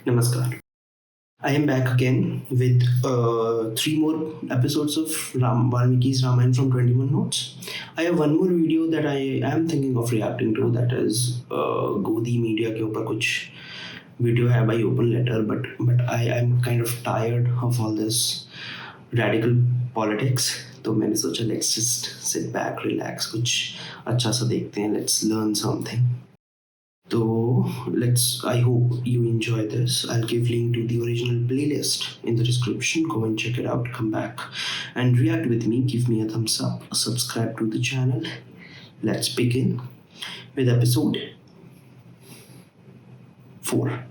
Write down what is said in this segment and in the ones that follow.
Namaskar. I am back again with three more episodes of Valmiki's Ramayan from 21 Notes. I have one more video that I am thinking of reacting to, that is Godi media के ऊपर कुछ video है by open letter, but I am kind of tired of all this radical politics. तो मैंने सोचा let's just sit back, relax, कुछ अच्छा सा देखते हैं, let's learn something. So I hope you enjoy this. I'll give link to the original playlist in the description. Go and check it out. Come back and react with me. Give me a thumbs up. Subscribe to the channel. Let's begin with episode 4.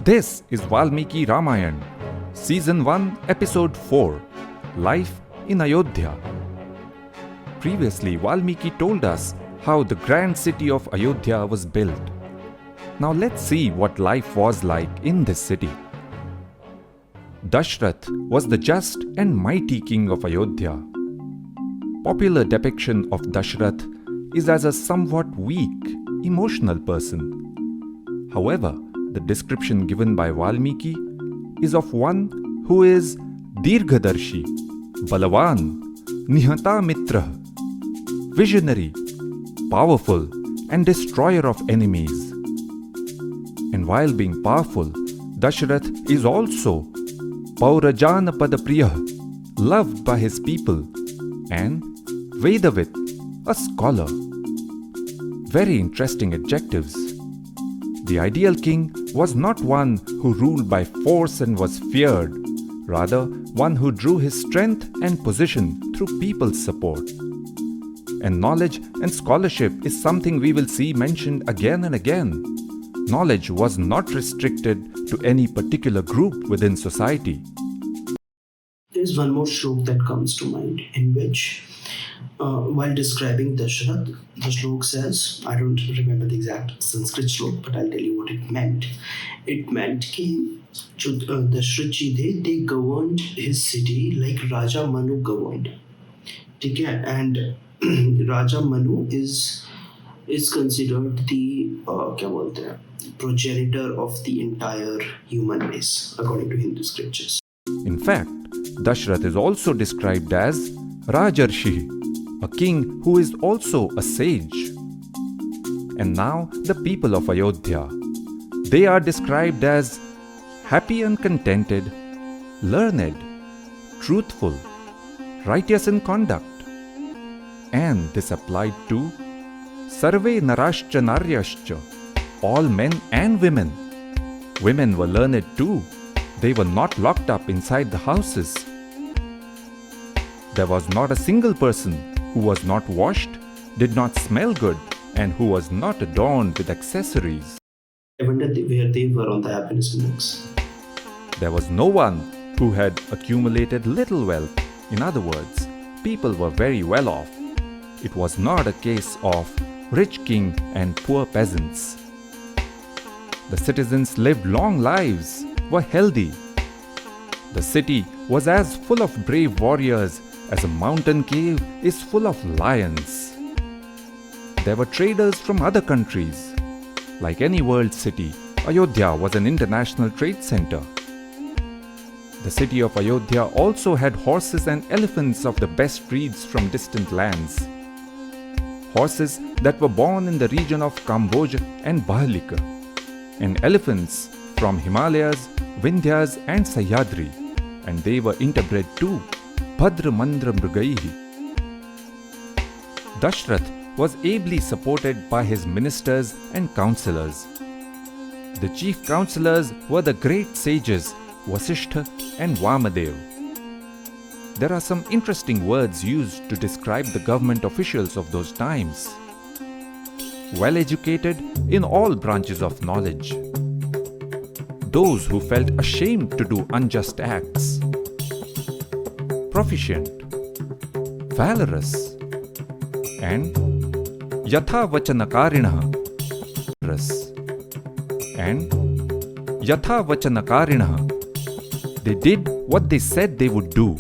This is Valmiki Ramayan, Season 1, Episode 4, Life in Ayodhya. Previously, Valmiki told us how the grand city of Ayodhya was built. Now let's see what life was like in this city. Dashrath was the just and mighty king of Ayodhya. Popular depiction of Dashrath is as a somewhat weak, emotional person. However, the description given by Valmiki is of one who is Dirghadarshi, Balavan, Nihata Mitra, visionary, powerful, and destroyer of enemies. And while being powerful, Dashrath is also Paurajana Padapriya, loved by his people, and Vedavit, a scholar. Very interesting adjectives. The ideal king was not one who ruled by force and was feared, rather one who drew his strength and position through people's support. And knowledge and scholarship is something we will see mentioned again and again. Knowledge was not restricted to any particular group within society. There's one more shlok that comes to mind, in which, while describing Dashrath, the shlok says, I don't remember the exact Sanskrit shlok, but I'll tell you what it meant. It meant that Dashrath ji, they governed his city like Raja Manu governed. Okay? And Raja Manu is considered the progenitor of the entire human race, according to Hindu scriptures. In fact, Dashrath is also described as Rajarshi, a king who is also a sage. And now the people of Ayodhya, they are described as happy and contented, learned, truthful, righteous in conduct. And this applied to Sarve Narascha Naryascha, all men and women. Women were learned too. They were not locked up inside the houses. There was not a single person who was not washed, did not smell good, and who was not adorned with accessories. I wonder where they were on the happiness index. There was no one who had accumulated little wealth. In other words, people were very well off. It was not a case of rich king and poor peasants. The citizens lived long lives, were healthy. The city was as full of brave warriors as a mountain cave is full of lions. There were traders from other countries. Like any world city, Ayodhya was an international trade center. The city of Ayodhya also had horses and elephants of the best breeds from distant lands. Horses that were born in the region of Kamboj and Bahalika, and elephants from Himalayas, Vindhyas and Sahyadri, and they were interbred too, Bhadra Mandra Mrugaihi. Dashrath was ably supported by his ministers and councillors. The chief councillors were the great sages Vasishtha and Vamadev. There are some interesting words used to describe the government officials of those times. Well educated in all branches of knowledge. Those who felt ashamed to do unjust acts. Proficient, valorous, and Yatha Vachanakarinah, and Yatha Vachanakarinah. They did what they said they would do.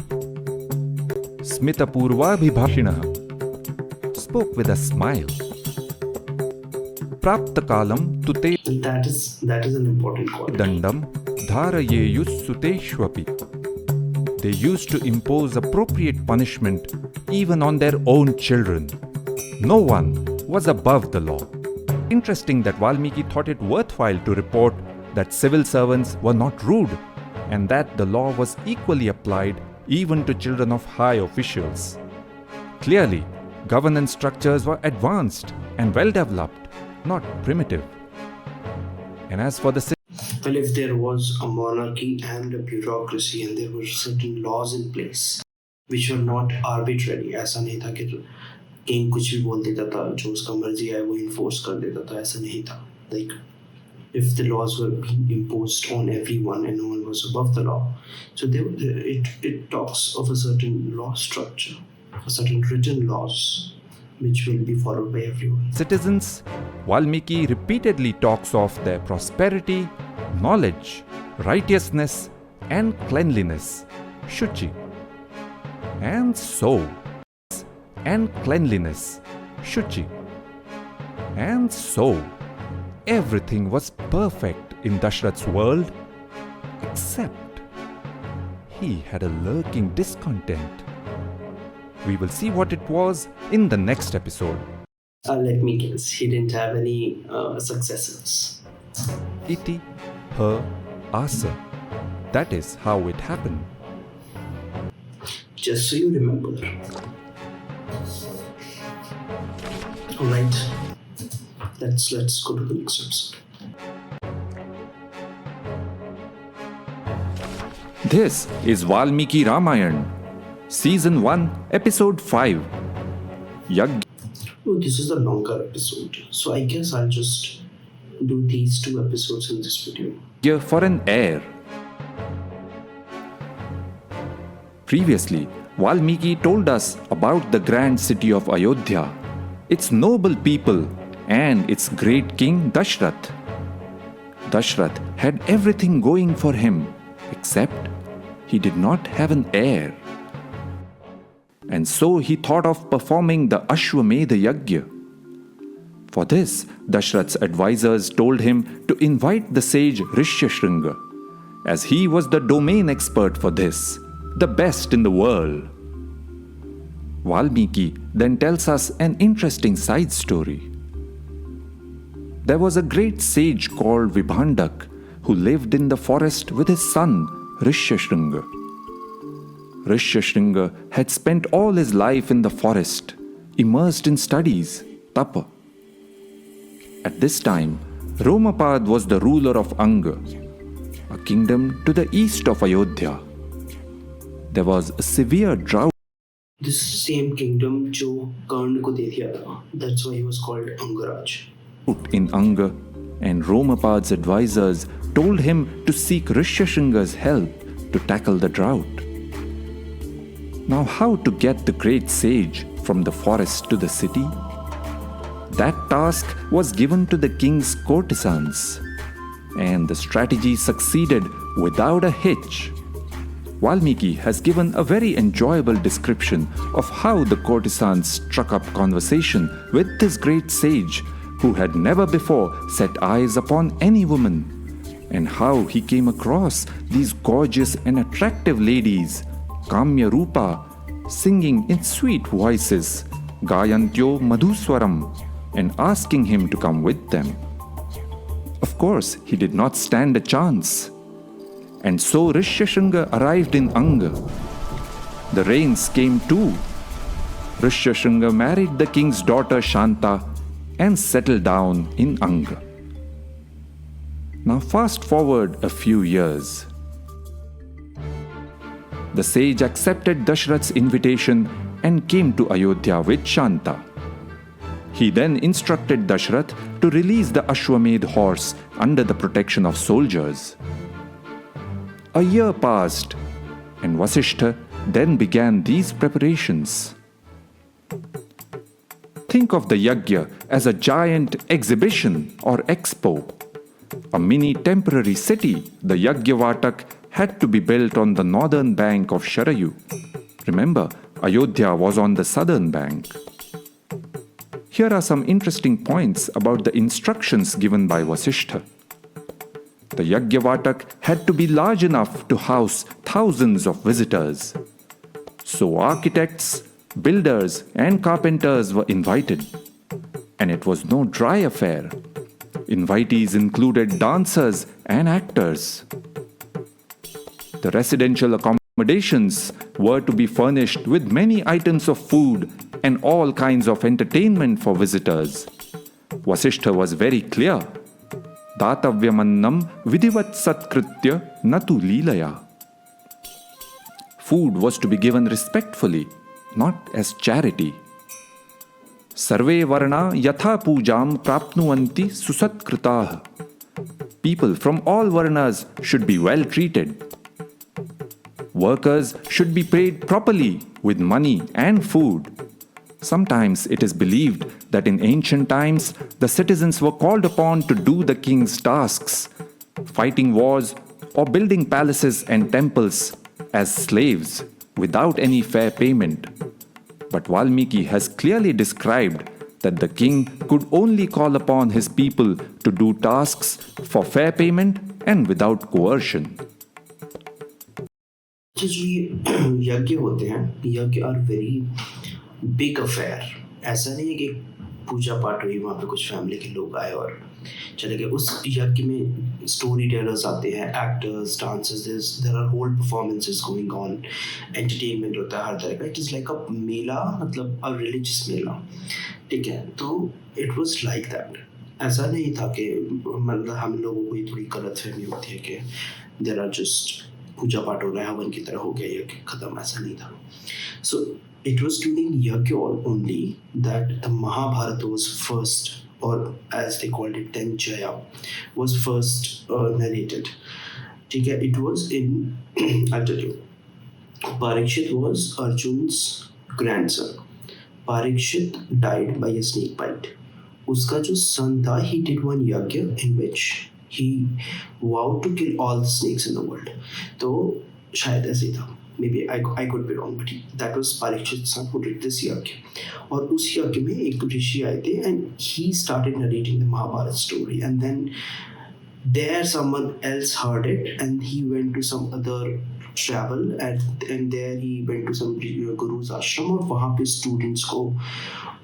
Smitapurvabhibhashinah, spoke with a smile. praptakalam tute That is an important quality. dandam dharayeyus suteshwapi. They used to impose appropriate punishment even on their own children. No one was above the law. Interesting that Valmiki thought it worthwhile to report that civil servants were not rude and that the law was equally applied even to children of high officials. Clearly, governance structures were advanced and well developed, not primitive. And as for the Well, if there was a monarchy and a bureaucracy and there were certain laws in place which were not arbitrary, ऐसा नहीं था कि king कुछ भी बोल देता था, जो उसका मर्जी है वो इन्फोर्स कर देता था, ऐसा नहीं था. Like, if the laws were being imposed on everyone and no one was above the law, so it talks of a certain law structure, a certain written laws which will be followed by everyone. citizens, Valmiki repeatedly talks of their prosperity, knowledge, righteousness, and cleanliness, shuchi. And so, everything was perfect in Dashrath's world, except he had a lurking discontent. We will see what it was in the next episode. Let me guess, he didn't have any successors. Iti, her, asa. That is how it happened. Just so you remember. Alright, let's go to the next episode. This is Valmiki Ramayan, Season 1, Episode 5. Yagya. Oh, this is a longer episode, so I guess I'll just do these 2 episodes in this video. For an heir. Previously, Valmiki told us about the grand city of Ayodhya, its noble people, and its great king Dashrath. Dashrath had everything going for him, except he did not have an heir. And so he thought of performing the Ashwamedha Yagya. For this, Dashrath's advisors told him to invite the sage Rishyashringa, as he was the domain expert for this, the best in the world. Valmiki then tells us an interesting side story. There was a great sage called Vibhandak who lived in the forest with his son Rishyashringa. Rishyashringa had spent all his life in the forest, immersed in studies, tapa. At this time, Romapad was the ruler of Anga, a kingdom to the east of Ayodhya. There was a severe drought. This same kingdom जो कर्ण को दे दिया था, that's why he was called Angaraj. In Anga, and Romapad's advisors told him to seek Rishyashringa's help to tackle the drought. Now, how to get the great sage from the forest to the city? That task was given to the king's courtesans, and the strategy succeeded without a hitch. Valmiki has given a very enjoyable description of how the courtesans struck up conversation with this great sage who had never before set eyes upon any woman, and how he came across these gorgeous and attractive ladies, Kamya Rupa, singing in sweet voices, Gayantyo Madhuswaram, and asking him to come with them. Of course, he did not stand a chance. And so Rishyashringa arrived in Anga. The rains came too. Rishyashringa married the king's daughter Shanta and settled down in Anga. Now fast forward a few years. The sage accepted Dashrath's invitation and came to Ayodhya with Shanta. He then instructed Dashrath to release the Ashwamedh horse under the protection of soldiers. A year passed, and Vasishtha then began these preparations. Think of the Yagya as a giant exhibition or expo. A mini temporary city, the Yagyavatak, had to be built on the northern bank of Sharayu. Remember, Ayodhya was on the southern bank. here are some interesting points about the instructions given by Vasishtha. The Yagyavatak had to be large enough to house thousands of visitors. So architects, builders, and carpenters were invited. And it was no dry affair. Invitees included dancers and actors. The residential accommodations were to be furnished with many items of food and all kinds of entertainment for visitors. Vasishtha was very clear. Datavyamannam vidhivat satkritya natu leelaya. Food was to be given respectfully, not as charity. Sarve varna yatha pujam prapnuvanti susatkritah. People from all varnas should be well treated. Workers should be paid properly with money and food. Sometimes it is believed that in ancient times the citizens were called upon to do the king's tasks, fighting wars or building palaces and temples as slaves without any fair payment. But Valmiki has clearly described that the king could only call upon his people to do tasks for fair payment and without coercion. जो ये यज्ञ होते हैं, यज्ञ are very big affair. ऐसा नहीं है कि पूजा पाठ हुई, वहाँ पे कुछ फैमिली के लोग आए और चले गए. उस यज्ञ में स्टोरी टेलर्स आते हैं, actors, dancers, there are whole performances going on, entertainment होता है हर तरह का. It is like a mela, मतलब अ रिलीजियस मेला. ठीक है, तो इट वाज लाइक दैट. ऐसा नहीं था कि मतलब हम लोगों को ये थोड़ी गलतफहमी होती है कि देयर आर जस्ट पूजा पाठ हो रहा है, हवन की तरह हो गया, ये खत्म. ऐसा नहीं था. So it was during yajna only that the Mahabharata was first, or as they called it Tenchaya, was first narrated. ठीक है, it was in I'll tell you. Parikshit was Arjun's grandson. Parikshit died by a snake bite. उसका जो son था, he did one yagya in which he vowed to kill all the snakes in the world. तो शायद ऐसे ही था. Maybe I could be wrong, but that was Parikshit's son who did this yagya. और उस यज्ञ में एक ऋषि आए थे and he started narrating the Mahabharat story, and then there someone else heard it and he went to some other travel and there he went to some guru's ashram और वहाँ पे students को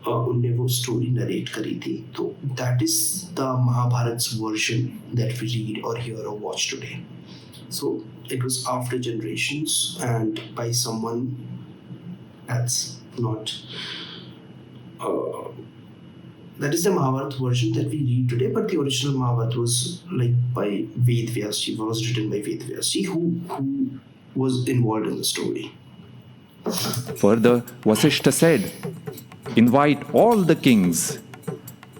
उनने वो story narrate करी थी. तो that is the Mahabharat's version that we read or hear or watch today. So it was after generations and by someone that's not that is the Mahabharata version that we read today, but the original Mahabharata was like by Ved Vyasji, was written by Ved Vyasji, who was involved in the story. Further, Vasishtha said, invite all the kings.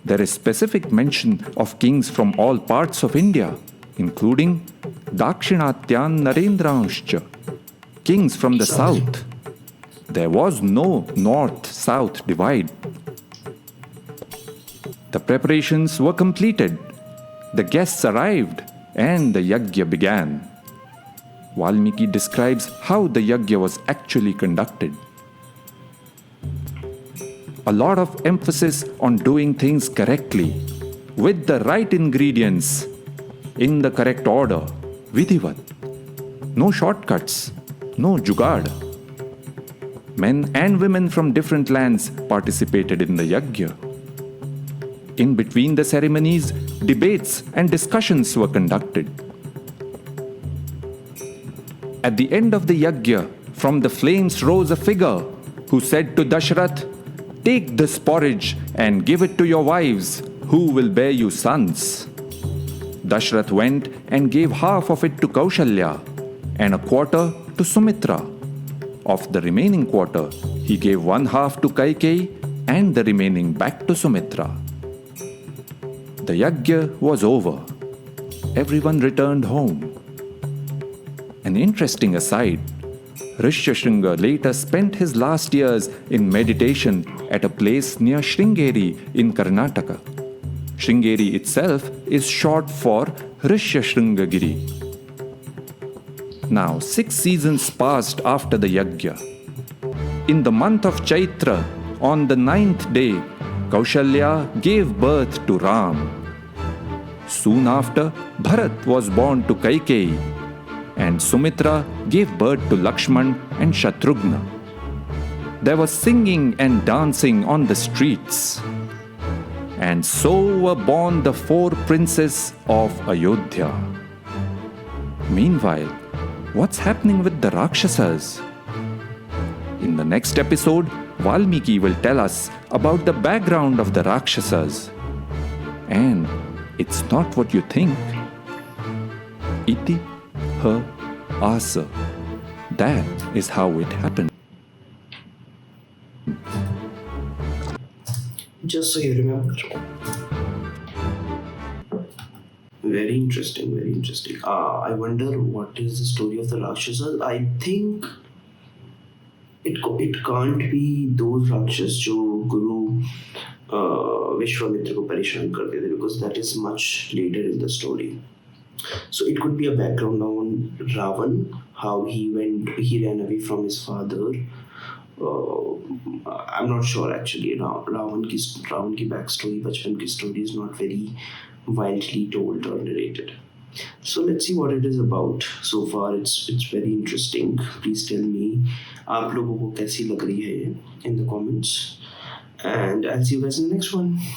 There is specific mention of kings from all parts of India, including Dakshinatyan Narendranshcha, kings from the south. There was no north-south divide. The preparations were completed, the guests arrived, and the yagya began. Valmiki describes how the yagya was actually conducted. A lot of emphasis on doing things correctly, with the right ingredients, in the correct order, vidhivat. No shortcuts, no jugaad. Men and women from different lands participated in the yagya. In between the ceremonies, debates and discussions were conducted. At the end of the yagya, from the flames rose a figure who said to Dashrath, "Take this porridge and give it to your wives, who will bear you sons." Dashrath went and gave half of it to Kaushalya and a quarter to Sumitra. Of the remaining quarter, he gave one half to Kaikeyi and the remaining back to Sumitra. The yagya was over. Everyone returned home. An interesting aside, Rishyashringa later spent his last years in meditation at a place near Sringeri in Karnataka. Sringeri itself is short for Rishyashringagiri. Now, 6 seasons passed after the yagya. In the month of Chaitra, on the 9th day, Kaushalya gave birth to Ram. Soon after, Bharat was born to Kaikeyi, and Sumitra gave birth to Lakshman and Shatrughna. There was singing and dancing on the streets. And so were born the 4 princes of Ayodhya. Meanwhile, what's happening with the Rakshasas? In the next episode, Valmiki will tell us about the background of the Rakshasas. And it's not what you think. Iti, her, asa. That is how it happened. Just so you remember. Very interesting, very interesting. I wonder what is the story of the Rakshasas. I think it can't be those Rakshas जो गुरु विश्वामित्र को परेशान करते थे, because that is much later in the story. So it could be a background on Ravan, how he ran away from his father. I'm not sure actually. Ravan की backstory, बचपन की story is not very widely told or narrated. So let's see what it is about. So far it's very interesting. Please tell me आप लोगों को कैसी लग रही है in the comments, and I'll see you guys in the next one.